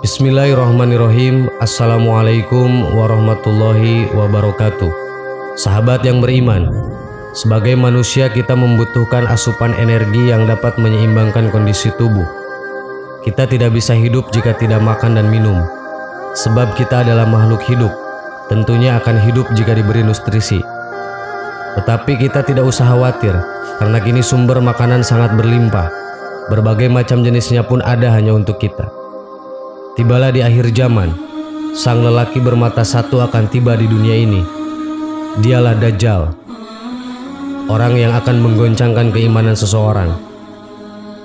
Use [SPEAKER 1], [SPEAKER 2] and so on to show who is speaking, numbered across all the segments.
[SPEAKER 1] Bismillahirrahmanirrahim. Assalamualaikum warahmatullahi wabarakatuh. Sahabat yang beriman, sebagai manusia kita membutuhkan asupan energi yang dapat menyeimbangkan kondisi tubuh. Kita tidak bisa hidup jika tidak makan dan minum. Sebab kita adalah makhluk hidup, tentunya akan hidup jika diberi nutrisi. Tetapi kita tidak usah khawatir, karena kini sumber makanan sangat berlimpah. Berbagai macam jenisnya pun ada hanya untuk kita. Tibalah di akhir zaman, sang lelaki bermata satu akan tiba di dunia ini. Dialah Dajjal, orang yang akan menggoncangkan keimanan seseorang.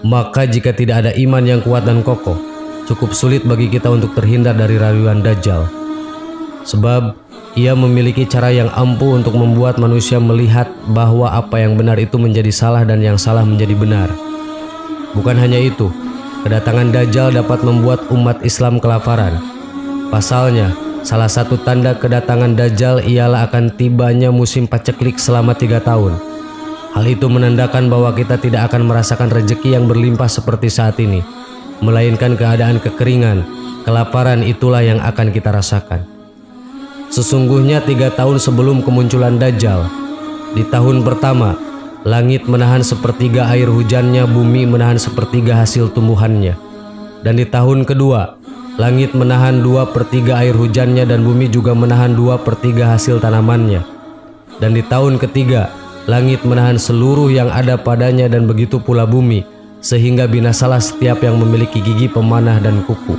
[SPEAKER 1] Maka jika tidak ada iman yang kuat dan kokoh, cukup sulit bagi kita untuk terhindar dari rayuan Dajjal. Sebab ia memiliki cara yang ampuh untuk membuat manusia melihat bahwa apa yang benar itu menjadi salah dan yang salah menjadi benar. Bukan hanya itu, kedatangan Dajjal dapat membuat umat Islam kelaparan. Pasalnya, salah satu tanda kedatangan Dajjal ialah akan tibanya musim paceklik selama 3 tahun. Hal itu menandakan bahwa kita tidak akan merasakan rezeki yang berlimpah seperti saat ini, melainkan keadaan kekeringan, kelaparan itulah yang akan kita rasakan. Sesungguhnya 3 tahun sebelum kemunculan Dajjal, di tahun pertama, langit menahan sepertiga air hujannya, bumi menahan sepertiga hasil tumbuhannya. Dan di tahun kedua, langit menahan 2/3 air hujannya dan bumi juga menahan 2/3 hasil tanamannya. Dan di tahun ketiga, langit menahan seluruh yang ada padanya dan begitu pula bumi, sehingga binasalah setiap yang memiliki gigi pemanah dan kuku.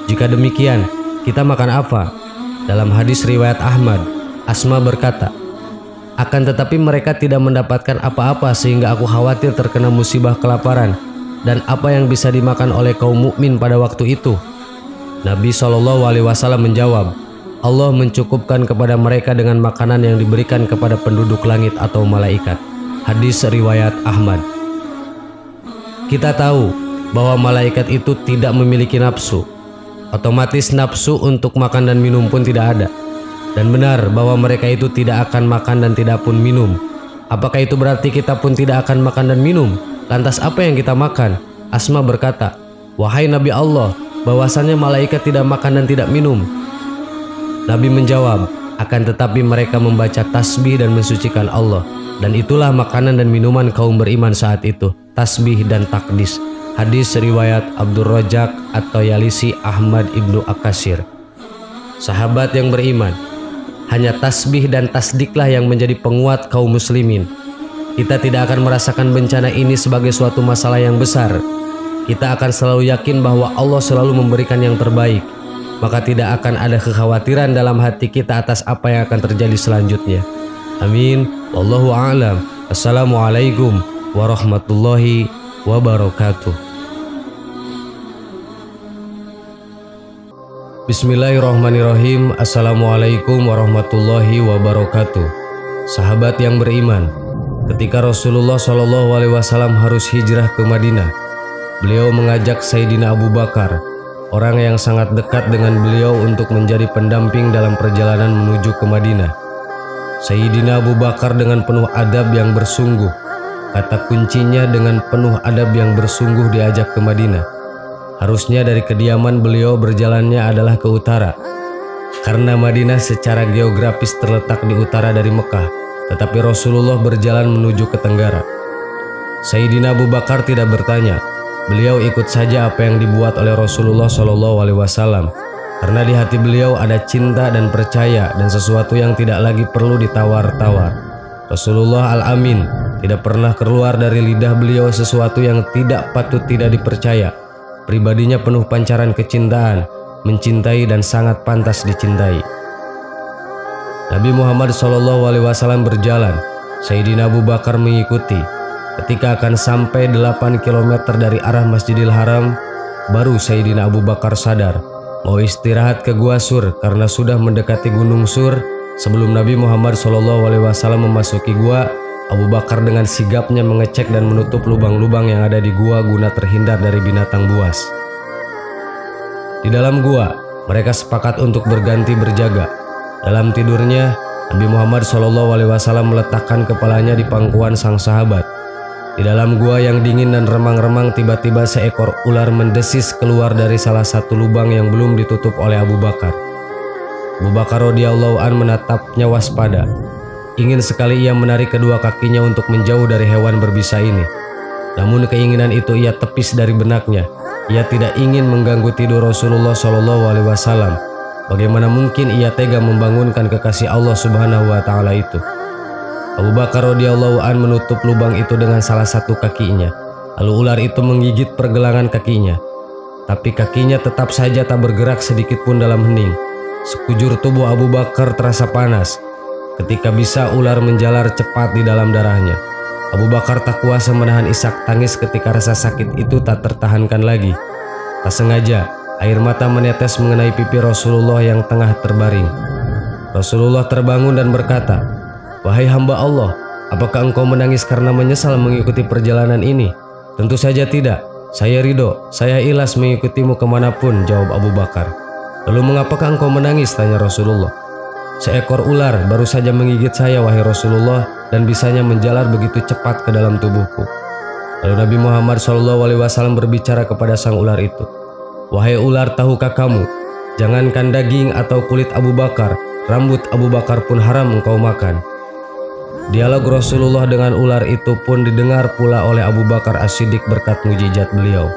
[SPEAKER 1] Jika demikian, kita makan apa? Dalam hadis riwayat Ahmad, Asma berkata, "Akan tetapi mereka tidak mendapatkan apa-apa sehingga aku khawatir terkena musibah kelaparan. Dan apa yang bisa dimakan oleh kaum mukmin pada waktu itu?" Nabi SAW menjawab, "Allah mencukupkan kepada mereka dengan makanan yang diberikan kepada penduduk langit atau malaikat." Hadis riwayat Ahmad. Kita tahu bahwa malaikat itu tidak memiliki nafsu. Otomatis nafsu untuk makan dan minum pun tidak ada. Dan benar bahwa mereka itu tidak akan makan dan tidak pun minum. Apakah itu berarti kita pun tidak akan makan dan minum? Lantas apa yang kita makan? Asma berkata, "Wahai Nabi Allah, bahwasannya malaikat tidak makan dan tidak minum." Nabi menjawab, "Akan tetapi mereka membaca tasbih dan mensucikan Allah. Dan itulah makanan dan minuman kaum beriman saat itu, tasbih dan takdis." Hadis riwayat Abdur Rajak atau Yalisi Ahmad Ibnu Akasir. Sahabat yang beriman, hanya tasbih dan tasdiklah yang menjadi penguat kaum muslimin. Kita tidak akan merasakan bencana ini sebagai suatu masalah yang besar. Kita akan selalu yakin bahwa Allah selalu memberikan yang terbaik. Maka tidak akan ada kekhawatiran dalam hati kita atas apa yang akan terjadi selanjutnya. Amin. Wallahu a'lam. Assalamualaikum warahmatullahi wabarakatuh. Bismillahirrahmanirrahim. Assalamualaikum warahmatullahi wabarakatuh. Sahabat yang beriman, ketika Rasulullah SAW harus hijrah ke Madinah, beliau mengajak Sayyidina Abu Bakar, orang yang sangat dekat dengan beliau, untuk menjadi pendamping dalam perjalanan menuju ke Madinah. Sayyidina Abu Bakar dengan penuh adab yang bersungguh, kata kuncinya dengan penuh adab yang bersungguh diajak ke Madinah. Harusnya dari kediaman beliau berjalannya adalah ke utara, karena Madinah secara geografis terletak di utara dari Mekah, tetapi Rasulullah berjalan menuju ke tenggara. Sayyidina Abu Bakar tidak bertanya, beliau ikut saja apa yang dibuat oleh Rasulullah SAW, karena di hati beliau ada cinta dan percaya dan sesuatu yang tidak lagi perlu ditawar-tawar. Rasulullah Al-Amin tidak pernah keluar dari lidah beliau sesuatu yang tidak patut tidak dipercaya. Pribadinya penuh pancaran kecintaan, mencintai dan sangat pantas dicintai. Nabi Muhammad SAW berjalan, Sayyidina Abu Bakar mengikuti. Ketika akan sampai 8 km dari arah Masjidil Haram, baru Sayyidina Abu Bakar sadar, mau istirahat ke Gua Sur karena sudah mendekati Gunung Sur. Sebelum Nabi Muhammad SAW memasuki gua, Abu Bakar dengan sigapnya mengecek dan menutup lubang-lubang yang ada di gua guna terhindar dari binatang buas. Di dalam gua, mereka sepakat untuk berganti berjaga. Dalam tidurnya, Nabi Muhammad SAW meletakkan kepalanya di pangkuan sang sahabat. Di dalam gua yang dingin dan remang-remang, tiba-tiba seekor ular mendesis keluar dari salah satu lubang yang belum ditutup oleh Abu Bakar. Abu Bakar radhiyallahu an menatapnya waspada. Ingin sekali ia menarik kedua kakinya untuk menjauh dari hewan berbisa ini. Namun keinginan itu ia tepis dari benaknya. Ia tidak ingin mengganggu tidur Rasulullah SAW. Bagaimana mungkin ia tega membangunkan kekasih Allah Subhanahu wa Ta'ala itu? Abu Bakar radhiyallahu an menutup lubang itu dengan salah satu kakinya. Lalu ular itu menggigit pergelangan kakinya. Tapi kakinya tetap saja tak bergerak sedikit pun dalam hening. Sekujur tubuh Abu Bakar terasa panas. Ketika bisa ular menjalar cepat di dalam darahnya. Abu Bakar tak kuasa menahan isak tangis ketika rasa sakit itu tak tertahankan lagi. Tak sengaja, air mata menetes mengenai pipi Rasulullah yang tengah terbaring. Rasulullah terbangun dan berkata, "Wahai hamba Allah, apakah engkau menangis karena menyesal mengikuti perjalanan ini?" "Tentu saja tidak. Saya ridho, saya ikhlas mengikutimu kemanapun," jawab Abu Bakar. "Lalu mengapakah engkau menangis?" tanya Rasulullah. "Seekor ular baru saja menggigit saya, wahai Rasulullah, dan bisanya menjalar begitu cepat ke dalam tubuhku." Lalu Nabi Muhammad SAW berbicara kepada sang ular itu, "Wahai ular, tahukah kamu, jangankan daging atau kulit Abu Bakar, rambut Abu Bakar pun haram engkau makan." Dialog Rasulullah dengan ular itu pun didengar pula oleh Abu Bakar As-Siddiq berkat mujizat beliau.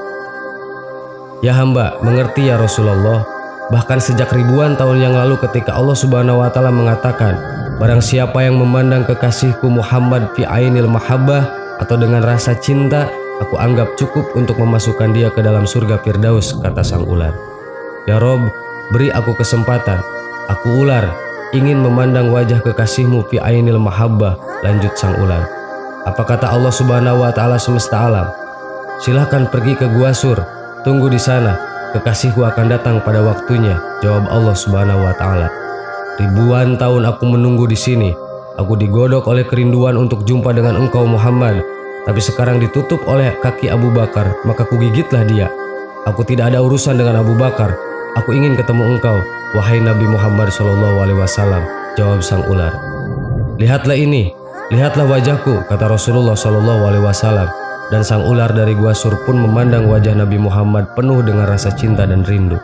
[SPEAKER 1] "Ya hamba, mengerti ya Rasulullah. Bahkan sejak ribuan tahun yang lalu ketika Allah Subhanahu wa Ta'ala mengatakan, barang siapa yang memandang kekasihku Muhammad fi ainil mahabbah atau dengan rasa cinta, aku anggap cukup untuk memasukkan dia ke dalam surga Firdaus," kata sang ular. "Ya Rob, beri aku kesempatan. Aku ular, ingin memandang wajah kekasihmu fi ainil mahabbah," lanjut sang ular. "Apa kata Allah Subhanahu wa Ta'ala semesta alam? Silahkan pergi ke Gua Sur, tunggu di sana, kekasihku akan datang pada waktunya," jawab Allah Subhanahu wa Ta'ala. "Ribuan tahun aku menunggu di sini. Aku digodok oleh kerinduan untuk jumpa dengan engkau Muhammad, tapi sekarang ditutup oleh kaki Abu Bakar, maka kugigitlah dia. Aku tidak ada urusan dengan Abu Bakar. Aku ingin ketemu engkau, wahai Nabi Muhammad SAW," jawab sang ular. "Lihatlah ini, lihatlah wajahku," kata Rasulullah SAW. Dan sang ular dari Gua Sur pun memandang wajah Nabi Muhammad penuh dengan rasa cinta dan rindu.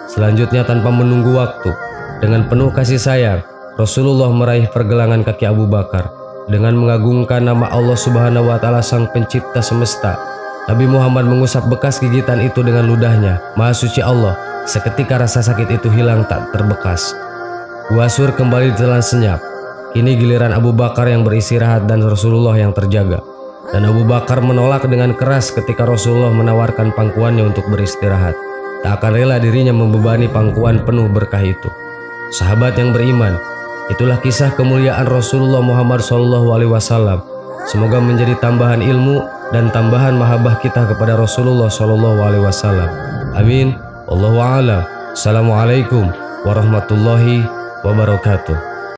[SPEAKER 1] Selanjutnya tanpa menunggu waktu, dengan penuh kasih sayang, Rasulullah meraih pergelangan kaki Abu Bakar. Dengan mengagungkan nama Allah Subhanahu wa Ta'ala sang pencipta semesta, Nabi Muhammad mengusap bekas gigitan itu dengan ludahnya. Maha suci Allah, seketika rasa sakit itu hilang tak terbekas. Gua Sur kembali ditelan senyap. Kini giliran Abu Bakar yang beristirahat dan Rasulullah yang terjaga. Dan Abu Bakar menolak dengan keras ketika Rasulullah menawarkan pangkuannya untuk beristirahat. Tak akan rela dirinya membebani pangkuan penuh berkah itu. Sahabat yang beriman, itulah kisah kemuliaan Rasulullah Muhammad SAW. Semoga menjadi tambahan ilmu dan tambahan mahabbah kita kepada Rasulullah SAW. Amin. Wallahu a'lam. Assalamualaikum warahmatullahi wabarakatuh.